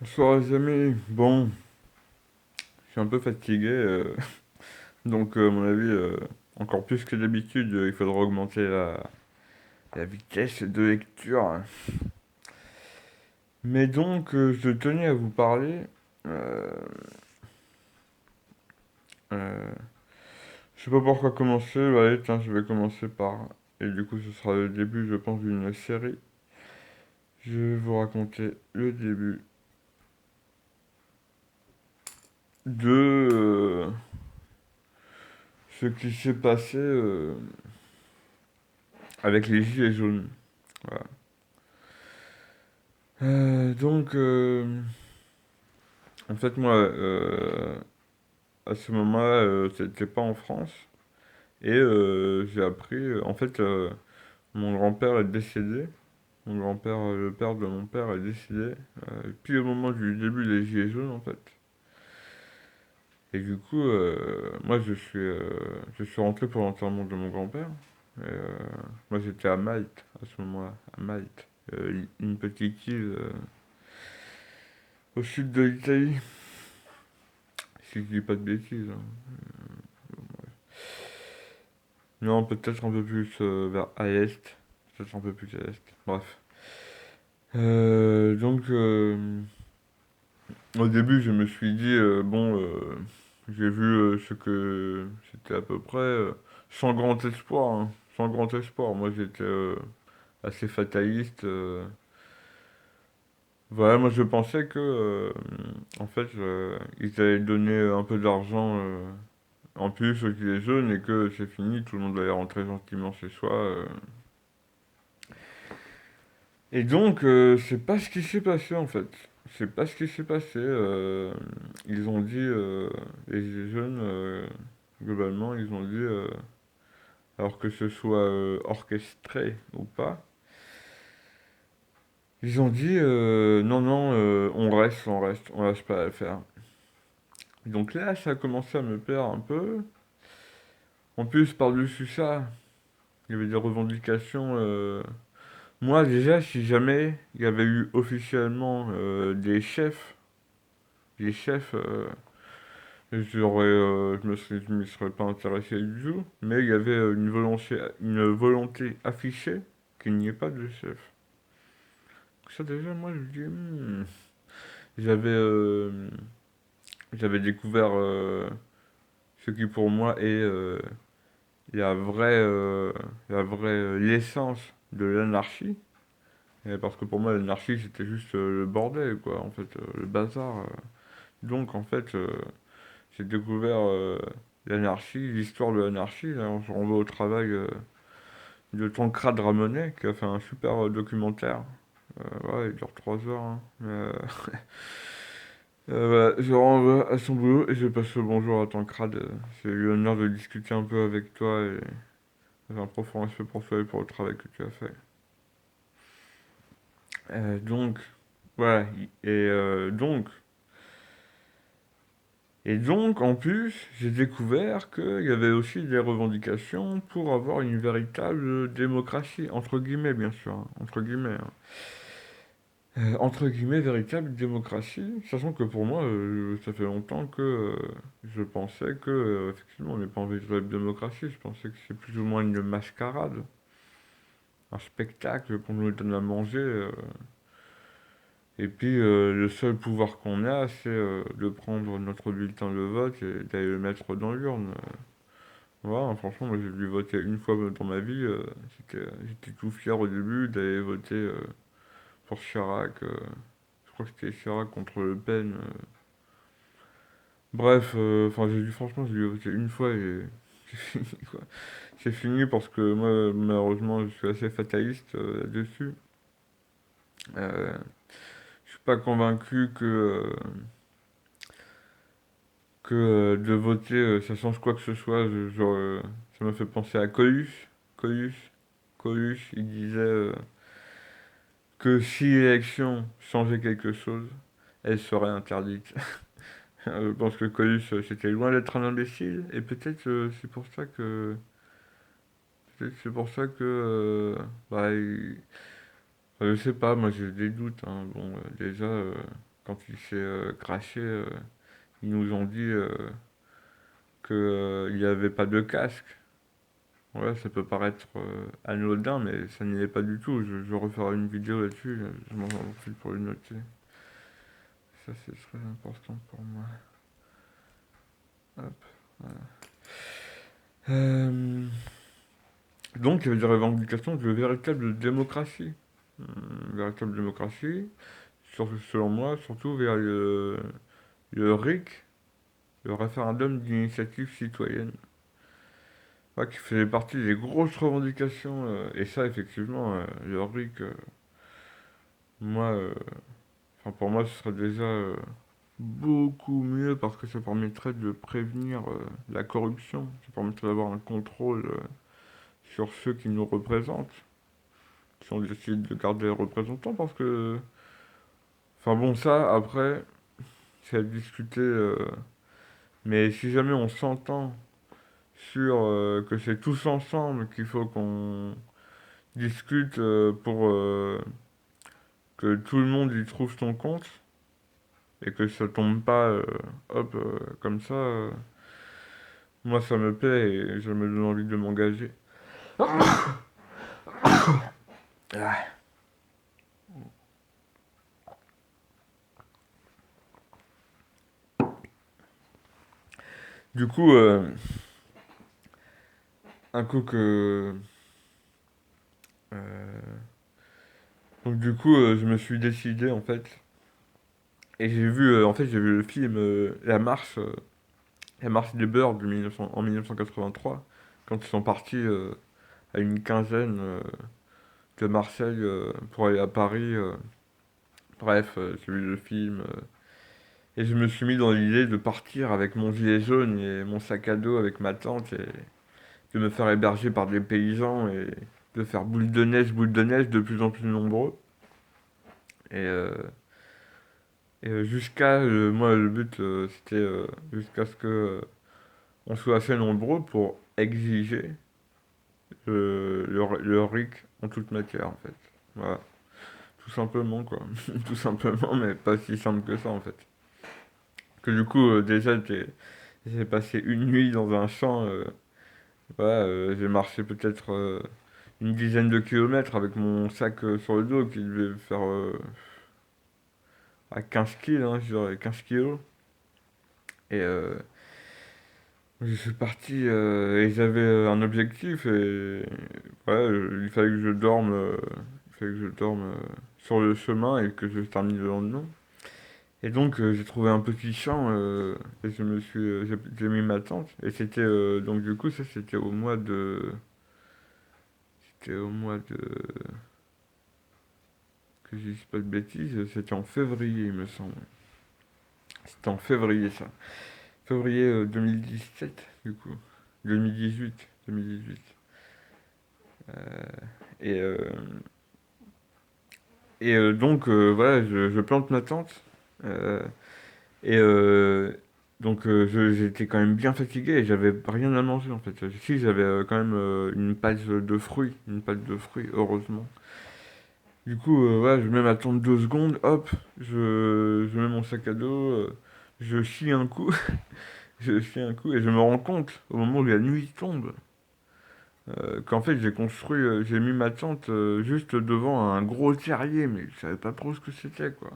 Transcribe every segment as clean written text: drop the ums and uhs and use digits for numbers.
Bonsoir les amis. Bon, je suis un peu fatigué, donc à mon avis, encore plus que d'habitude, il faudra augmenter la vitesse de lecture. Mais donc, je tenais à vous parler. euh, euh, je sais pas par quoi commencer. Allez, tiens, je vais commencer par. Et du coup, ce sera le début, je pense, d'une série. Je vais vous raconter le début de ce qui s'est passé avec les Gilets jaunes. Voilà. Donc, en fait, moi, à ce moment-là, c'était pas en France. Et j'ai appris, en fait, mon grand-père est décédé. Mon grand-père, le père de mon père est décédé. Puis au moment du début des Gilets jaunes, en fait. Et du coup, moi, je suis rentré pour l'enterrement de mon grand-père. Et, moi, j'étais à Malte, à ce moment-là, à Malte. Une petite île au sud de l'Italie, si je dis pas de bêtises, hein. Non, peut-être un peu plus vers à l'est. Peut-être un peu plus à l'est. Bref. Donc, au début, je me suis dit, bon, j'ai vu ce que c'était à peu près, sans grand espoir, hein. Sans grand espoir. Moi, j'étais assez fataliste. Voilà, moi, je pensais que, en fait, ils allaient donner un peu d'argent en plus aux gilets jaunes et que c'est fini, tout le monde allait rentrer gentiment chez soi. Et donc, c'est pas ce qui s'est passé en fait. C'est pas ce qui s'est passé. Ils ont dit, les jeunes, globalement, ils ont dit, alors que ce soit orchestré ou pas, ils ont dit, non, non, on reste, on lâche pas l'affaire. Donc là, ça a commencé à me perdre un peu. En plus, par-dessus ça, il y avait des revendications. Moi, déjà, si jamais il y avait eu officiellement des chefs, je me serais pas intéressé du tout, mais il y avait une volonté affichée qu'il n'y ait pas de chef. Ça déjà, moi, je dis, j'avais, euh, j'avais découvert ce qui pour moi est la vraie l'essence de l'anarchie. Et parce que pour moi, l'anarchie, c'était juste le bordel, quoi, en fait, le bazar. Donc, en fait, j'ai découvert l'anarchie, l'histoire de l'anarchie. Là, on se renvoie au travail de Tancrade Ramonet, qui a fait un super documentaire. Ouais, il dure 3 heures, hein. Voilà, je renvoie à son boulot et je passe le bonjour à Tancrade. J'ai eu l'honneur de discuter un peu avec toi et j'ai un profond respect pour toi et pour le travail que tu as fait. Donc, voilà. Et donc, en plus, j'ai découvert qu'il y avait aussi des revendications pour avoir une véritable démocratie, entre guillemets, bien sûr, hein, entre guillemets, hein. Entre guillemets, véritable démocratie, sachant que pour moi, ça fait longtemps que je pensais que, effectivement, on n'est pas en véritable démocratie, je pensais que c'est plus ou moins une mascarade, un spectacle qu'on nous donne à manger, et puis le seul pouvoir qu'on a, c'est de prendre notre bulletin de vote et d'aller le mettre dans l'urne. Voilà, hein, franchement, moi j'ai dû voter une fois dans ma vie. J'étais tout fier au début d'aller voter pour Chirac. Je crois que c'était Chirac contre Le Pen. Bref, enfin franchement, j'ai dû voter une fois et c'est fini quoi. C'est fini parce que moi, malheureusement, je suis assez fataliste là-dessus. Euh, je suis pas convaincu que de voter ça change quoi que ce soit. Ça m'a fait penser à Coluche. Coluche, Coluche, il disait. Que si l'élection changeait quelque chose, elle serait interdite. Je pense que Coluche, c'était loin d'être un imbécile, et peut-être c'est pour ça que... Peut-être c'est pour ça que... bah, je sais pas, moi j'ai des doutes, hein. Bon, déjà... quand il s'est craché, ils nous ont dit que il n'y avait pas de casque. Ouais, ça peut paraître anodin, mais ça n'y est pas du tout. Je referai une vidéo là-dessus, je m'en profite pour le noter. Ça, c'est très important pour moi. Hop, voilà. Euh, donc, il y avait des revendications de véritable démocratie. Véritable démocratie, selon moi, surtout vers le RIC, le référendum d'initiative citoyenne. Ouais, qui faisait partie des grosses revendications. Et ça, effectivement, le RIC, moi, enfin, pour moi, ce serait déjà beaucoup mieux parce que ça permettrait de prévenir la corruption. Ça permettrait d'avoir un contrôle sur ceux qui nous représentent, si on décide de garder les représentants, parce que... Enfin bon, ça, après, c'est à discuter, mais si jamais on s'entend sur que c'est tous ensemble qu'il faut qu'on discute pour que tout le monde y trouve son compte, et que ça tombe pas, hop, comme ça, moi ça me plaît et je me donne envie de m'engager. Ah. Du coup, un coup que... euh, donc du coup, je me suis décidé en fait, et j'ai vu, en fait, j'ai vu le film La marche des beurs en 1983, quand ils sont partis à une quinzaine de Marseille pour aller à Paris. Bref, j'ai vu le film, et je me suis mis dans l'idée de partir avec mon gilet jaune et mon sac à dos avec ma tante et de me faire héberger par des paysans et de faire boule de neige de plus en plus nombreux. Et, jusqu'à, moi le but c'était jusqu'à ce que on soit assez nombreux pour exiger le RIC en toute matière en fait. Voilà, tout simplement quoi. Tout simplement, mais pas si simple que ça en fait. Que du coup déjà j'ai passé une nuit dans un champ, voilà, j'ai marché peut-être une dizaine de kilomètres avec mon sac sur le dos qui devait faire à 15 kilos, hein, je dirais 15 kilos. Et je suis parti et j'avais un objectif et voilà, il fallait que je dorme, il fallait que je dorme sur le chemin et que je termine le lendemain. Et donc j'ai trouvé un petit champ et j'ai mis ma tente et c'était donc du coup ça c'était au mois de que je dise pas de bêtises, c'était en février il me semble. C'était en février ça. Février 2017 du coup. 2018. 2018. Et, donc voilà, je plante ma tente. euh, et donc j'étais quand même bien fatigué et j'avais rien à manger en fait. Si j'avais quand même une pâte de fruits, heureusement. Du coup, voilà, je mets ma tente 2 secondes, hop, je mets mon sac à dos, je chie un coup, je chie un coup et je me rends compte au moment où la nuit tombe qu'en fait j'ai mis ma tente juste devant un gros terrier, mais je savais pas trop ce que c'était quoi.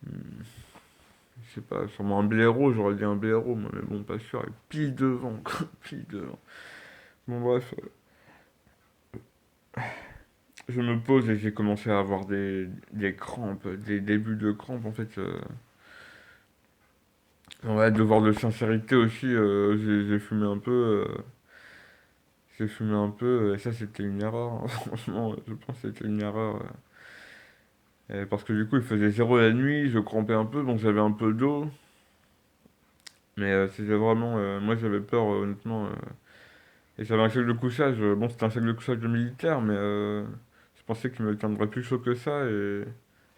Je sais pas, sûrement un blaireau, j'aurais dit un blaireau, moi, mais bon, pas sûr, et pile devant, quoi, pile devant. Bon, bref, je me pose et j'ai commencé à avoir des crampes, des débuts de crampes, en fait. Ouais, devoir de sincérité aussi, j'ai fumé un peu, et ça, c'était une erreur, hein, franchement, je pense que c'était une erreur. Parce que du coup, il faisait zéro la nuit, je crampais un peu, donc j'avais un peu d'eau. Mais c'était vraiment. Moi, j'avais peur, honnêtement. Et j'avais un sac de couchage. Bon, c'était un sac de couchage de militaire, mais je pensais qu'il me tiendrait plus chaud que ça. Et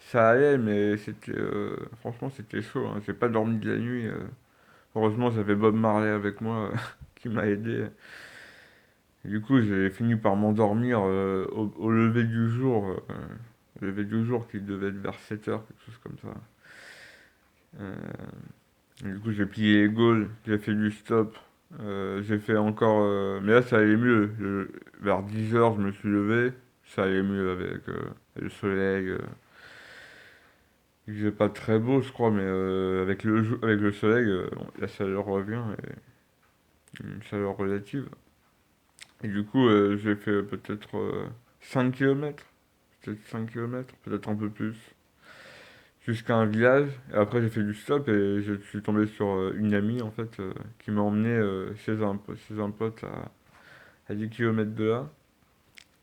ça allait, mais c'était. Franchement, c'était chaud, hein. J'ai pas dormi de la nuit. Heureusement, j'avais Bob Marley avec moi qui m'a aidé. Et du coup, j'ai fini par m'endormir au lever du jour. Le lever du jour qui devait être vers 7 heures, quelque chose comme ça. Euh, et du coup, j'ai plié les Gaules, j'ai fait du stop. J'ai fait encore. Mais là, ça allait mieux. Vers 10 heures, je me suis levé. Ça allait mieux avec le soleil. Il faisait pas très beau, je crois, mais avec le soleil, bon, la chaleur revient, et une chaleur relative. Et du coup, j'ai fait peut-être 5 km. Peut-être 5 km, peut-être un peu plus. Jusqu'à un village. Et après, j'ai fait du stop et je suis tombé sur une amie, en fait, qui m'a emmené chez un pote à 10 km de là.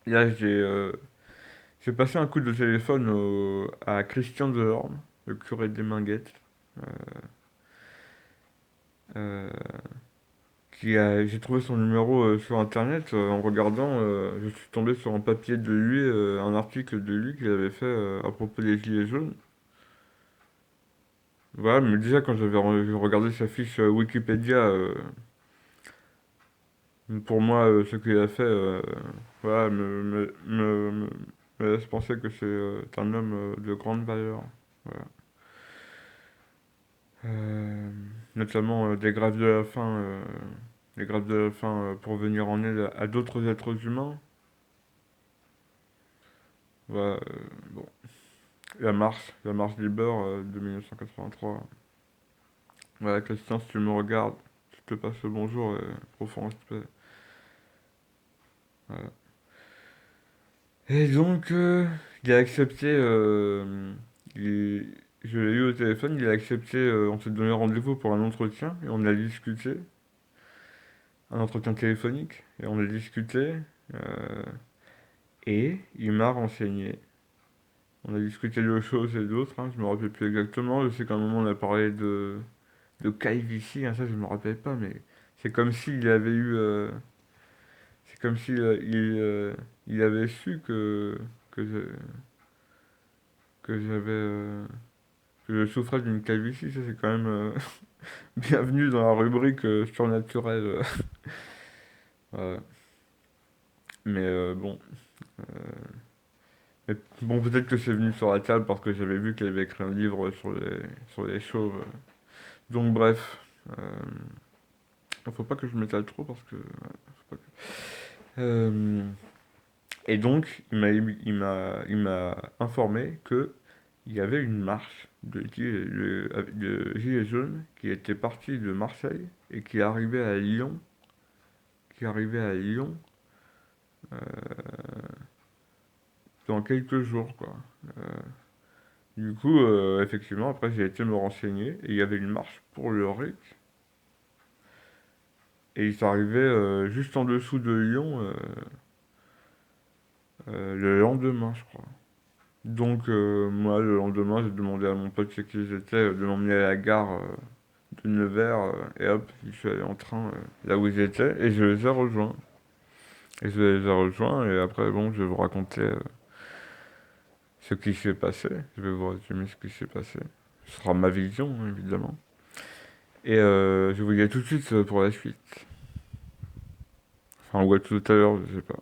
Et là, j'ai passé un coup de téléphone à Christian Delorme, le curé des Minguettes. euh, euh, j'ai trouvé son numéro sur internet en regardant, je suis tombé sur un papier de lui, un article de lui qu'il avait fait à propos des Gilets jaunes. Voilà, mais déjà quand regardé sa fiche Wikipédia, pour moi, ce qu'il a fait, voilà, me laisse penser que c'est un homme de grande valeur. Voilà. Euh, Notamment des grèves de la faim pour venir en aide à d'autres êtres humains. Voilà, bon. La marche des beurs de 1983. Voilà, Christian, si tu me regardes, je te passe le bonjour et profond respect. Voilà. Et donc, il a accepté, je l'ai eu au téléphone, il a accepté, on s'est donné rendez-vous pour un entretien et on a discuté, un entretien téléphonique, et on a discuté, euh, et il m'a renseigné. On a discuté de choses et d'autres, hein, je me rappelle plus exactement. Je sais qu'à un moment on a parlé de calvitie, hein, ça je me rappelle pas, mais c'est comme s'il avait eu, c'est comme s'il il avait su que je- que j'avais, que je souffrais d'une calvitie. Ça c'est quand même bienvenue dans la rubrique surnaturelle. Voilà. Mais bon, mais bon peut-être que c'est venu sur la table parce que j'avais vu qu'elle avait écrit un livre sur les chauves. Donc bref. Faut pas que je m'étale trop parce que. Faut pas Euh, et donc, il m'a informé que il y avait une marche de Gilets jaunes qui était partie de Marseille et qui arrivait à Lyon, qui arrivait à Lyon dans quelques jours, quoi. Euh, du coup, effectivement, après j'ai été me renseigner et il y avait une marche pour le RIC et il s'arrivait juste en dessous de Lyon le lendemain, je crois. Donc, moi, le lendemain, j'ai demandé à mon pote chez qui j'étais de m'emmener à la gare de Nevers, et hop, je suis allé en train là où ils étaient, et je les ai rejoints. Et je les ai rejoints, et après, bon, je vais vous raconter ce qui s'est passé. Je vais vous résumer ce qui s'est passé. Ce sera ma vision, hein, évidemment. Et je vous dis à tout de suite pour la suite. Enfin, ou à tout à l'heure, je sais pas.